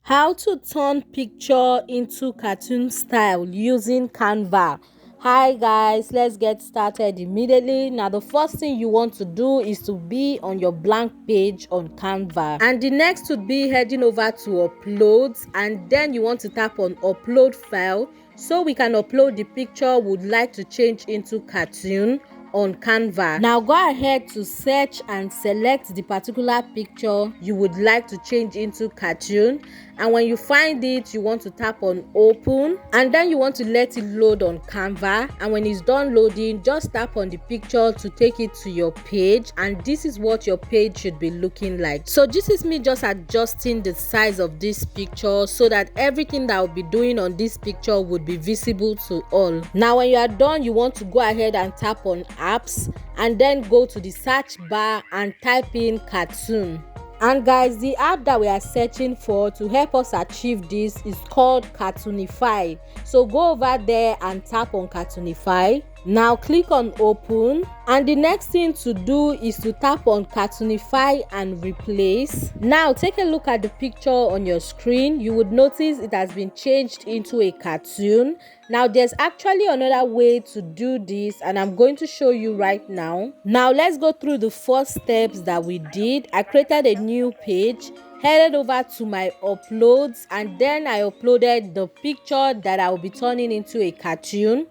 How to turn picture into cartoon style using Canva. Hi guys, let's get started immediately. Now the first thing you want to do is to be on your blank page on Canva, and the next would be heading over to uploads, and then you want to tap on upload file so we can upload the picture we would like to change into cartoon on Canva. Now go ahead to search and select the particular picture you would like to change into cartoon, and when you find it you want to tap on open, and then you want to let it load on Canva, and when it's done loading just tap on the picture to take it to your page, and this is what your page should be looking like. So this is me just adjusting the size of this picture so that everything that I'll be doing on this picture would be visible to all. Now when you are done, you want to go ahead and tap on apps, and then go to the search bar and type in cartoon. And guys, the app that we are searching for to help us achieve this is called Cartoonify. So go over there and tap on Cartoonify. Now click on open, and the next thing to do is to tap on Cartoonify and replace. Now take a look at the picture on your screen. You would notice it has been changed into a cartoon. Now there's actually another way to do this, and I'm going to show you right now. Now let's go through the first steps that we did. I created a new page, headed over to my uploads, and then I uploaded the picture that I will be turning into a cartoon.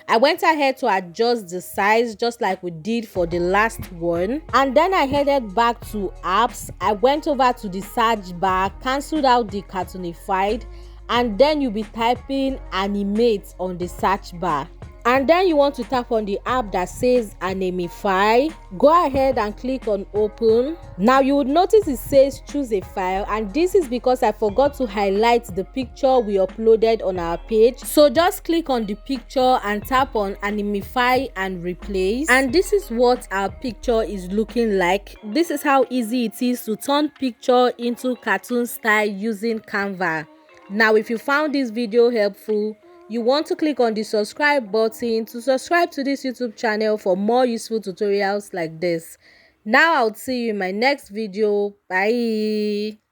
I went ahead to adjust the size just like we did for the last one, and then I headed back to apps. I went over to the search bar, cancelled out the Cartoonified, and then you'll be typing animate on the search bar, and then you want to tap on the app that says Animify. Go ahead and click on open. Now you would notice it says choose a file, and this is because I forgot to highlight the picture we uploaded on our page. So just click on the picture and tap on Animify and replace, and this is what our picture is looking like. This is how easy it is to turn picture into cartoon style using Canva. Now if you found this video helpful, you want to click on the subscribe button to subscribe to this YouTube channel for more useful tutorials like this. Now I'll see you in my next video. Bye.